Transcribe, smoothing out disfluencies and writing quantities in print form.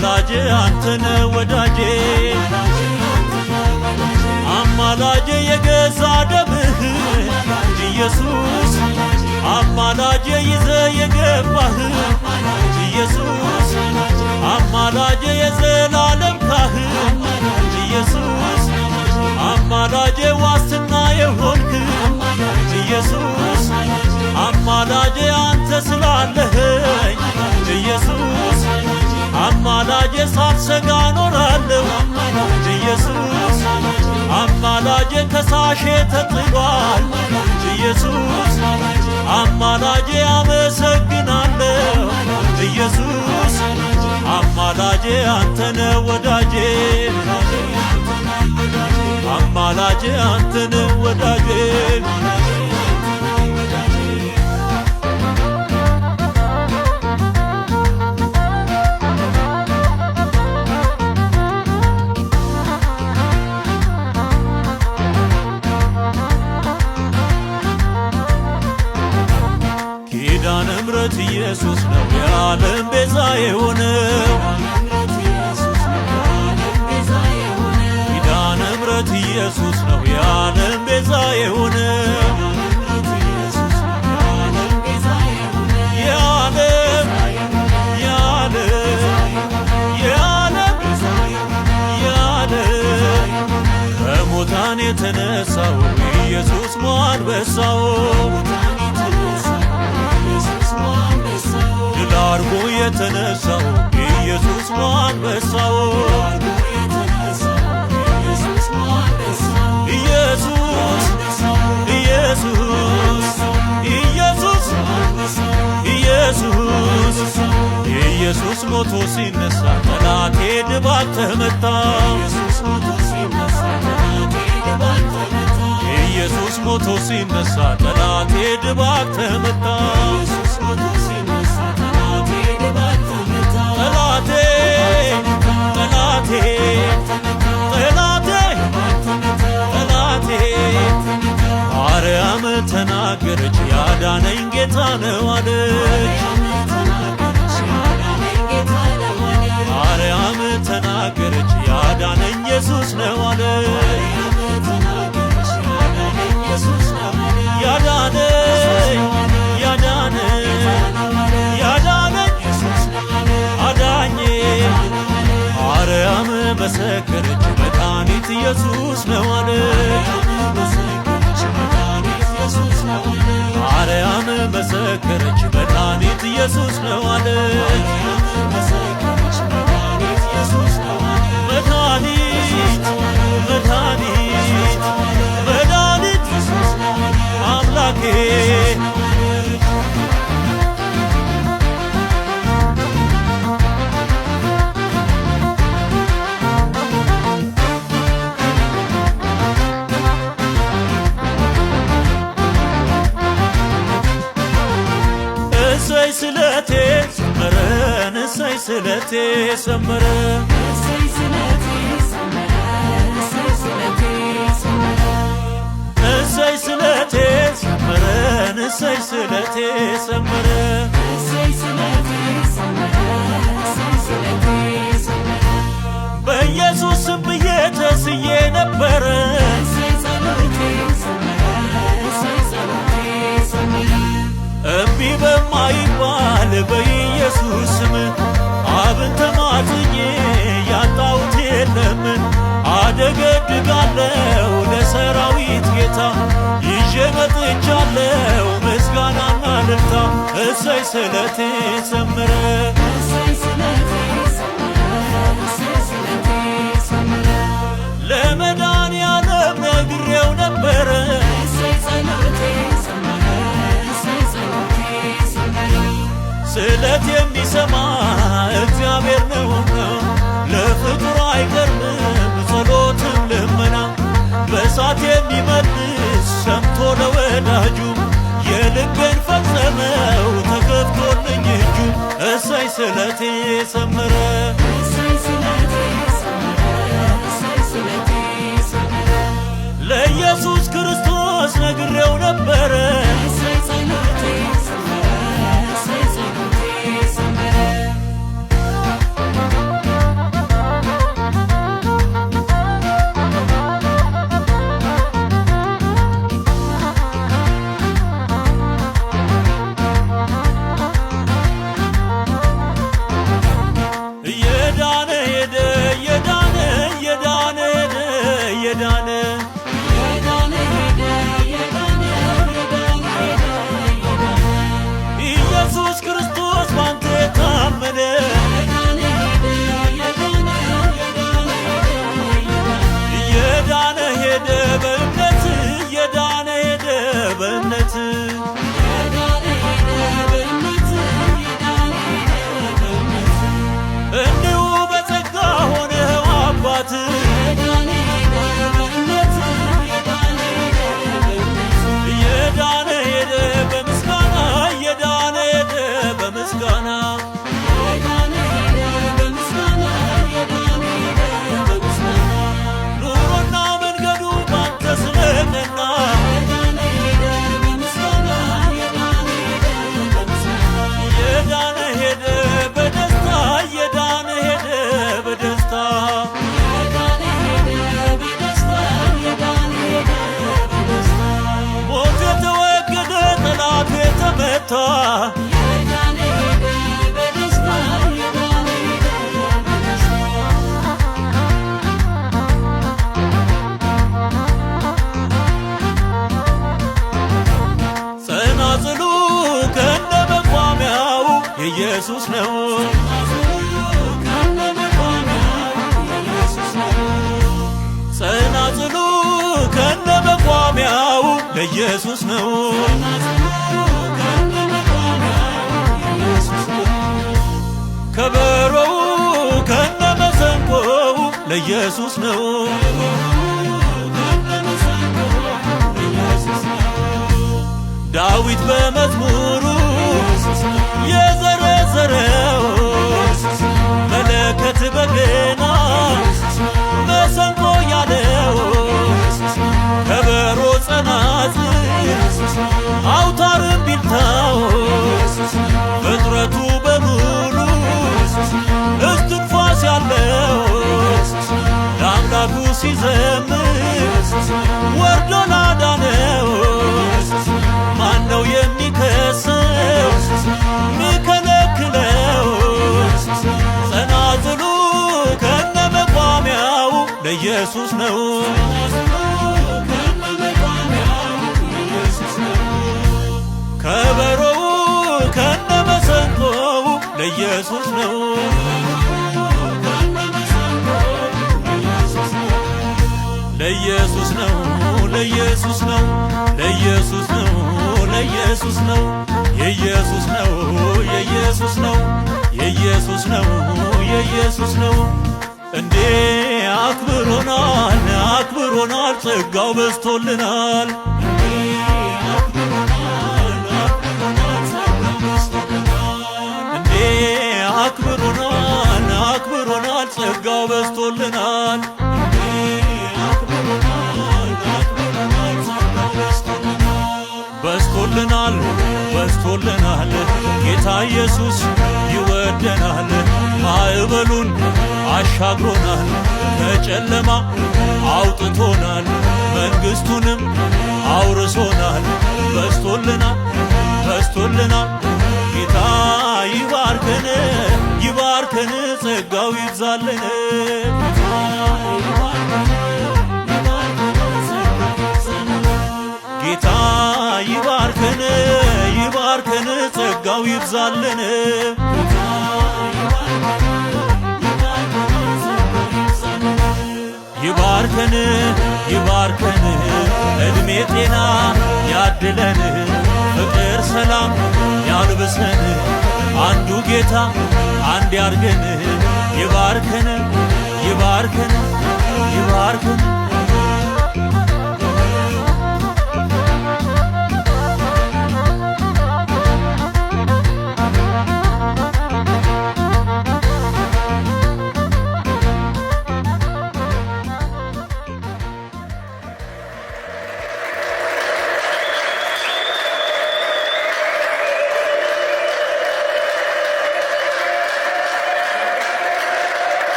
አማላጄ አንተነ ወዳጄ አማላጄ የገዛ ደምህ ኢየሱስ አማላጄ ይዘ የገባህ ኢየሱስ አማላጄ የዘላለም ካህን ኢየሱስ አማላጄ ዋስትና የሆንክ ኢየሱስ አማላጄ አንተ ስላለኸኝ ኢየሱስ አማላጄ ሳልሰጋ ኖራለሁ ኢየሱስ አማላጄ ከሳሼ ተጥሏል ኢየሱስ አማላጄ አመሰግናለሁ ኢየሱስ አማላጄ አንተነ ወዳጄ አማላጄ አንተነ ወዳጄ ኪዳነ ምሕረት ኢየሱስ ነው የዓለም ቤዛ የሆነው ኪዳነ ምሕረት ኢየሱስ ነው የዓለም ቤዛ የሆነው ከሙታን የተነሳው ኢየሱስ አንበሳው ድል አድርጎ የተነሳው ኢየሱስ አንበሳው ኢየሱስ ኢየሱስ ኢየሱስ ኢየሱስ ኢየሱስ ሞቶ ሲነሳ ጠላቴ ድባቅ ተመታ ኢየሱስ ሞቶ ሲነሳ ጠላቴ ድባቅ ተመታ ጠላቴ ጠላቴ ጠላቴ ጠላቴ ማርያም ተናገረች ያዳነኝ ጌታ ነው አለች ማርያም ተናገረች ያዳነኝ ኢየሱስ ነው አለች ያዳነኝ ያዳነኝ ያዳነኝ አዳኜ ማርያም መሰከረች መድኃኒት ኢየሱስ ነው አለች ማርያም መሰከረች መድኃኒት ኢየሱስ ነው አለች መድኃኒት መድኃኒት መድኃኒት አምላኬ እሰይ ስለቴ ሰመረ እሰይ ስለቴ ሰመረ እሰይ ስለቴ ሰመረ እሰይ ስለቴ ሰመረ በኢየሱስ ስም ብዬ ተስዬ ነበረ እምቢ በማይባል በኢየሱስ ስም አብን ተማጽኜ ያጣሁት የለም አደገድጋለሁ ለሰራዊት ጌታ ይዤ መጥቻለሁ ምስጋናና እልልታ እሰይ ስለቴ ሰመረ ለመድኃኒዓለም ነግሬው ነበረ ስለት የሚሰማ እግዚአብሔር ነውና ለፍጡር አይቀርም ጸሎትም ልመና በእሳት የሚመልስ ሰምቶ ለወዳጁ የልቤን ፈጸመው ተከፍቶልኝ እጁ እሰይ ስለቴ ሰመረ ለኢየሱስ ክርስቶስ ነግሬው ነበረ ለኢየሱስ ነው። ጸናጽሉ ከነመቋሚያው ለኢየሱስ ነው። ከበሮው ከነመሰንቆው ለኢየሱስ ነው። ዳዊት በመዝሙሩ የዘረዘረው መለከት በገና መሰንቆ ያለው ከበሮ ጸናጽል አውታር ቢልታው ፍጥረቱ በሙሉ እስትንፋስ ያለው ለአምላኩ ሲዘምር ወርዶ ላዳነው ማነው የሚከሰው ሚከለክለው? ጸናጽሉ ከነመቋሚያው ለኢየሱስ ነው። ከበሮው ከነመሰንቆው ለኢየሱስ ነው። ለኢየሱስ ነው፣ ለኢየሱስ ነው፣ ለኢየሱስ ነው፣ ለኢየሱስ ነው፣ የኢየሱስ ነው፣ የኢየሱስ ነው፣ የኢየሱስ ነው፣ የኢየሱስ ነው። እንዴ አክብሮናል፣ አክብሮናል፣ ጸጋው በዝቶልናል። እንዴ አክብሮናል፣ አክብሮናል፣ ጸጋው በዝቶልናል። በዝቶልናል፣ በዝቶልናል፣ ጌታ ኢየሱስ ይወደናል። ማዕበሉን አሻግሮናል፣ ከጨለማ አውጥቶናል፣ መንግሥቱንም አውርሶናል። በዝቶልናል፣ በዝቶልናል፣ ጌታ ይባርከን፣ ይባርከን፣ ጸጋው ይብዛልን። ጌታ ይባርከን፣ ይባርከን፣ ጸጋው ይብዛልን። ይባርከን፣ ይባርከን፣ ዕድሜ ጤና ያድለን፣ ፍቅር ሰላም ያልብሰን፣ አንዱ ጌታ አንድ ያርገን። ይባርከን፣ ይባርከን፣ ይባርከን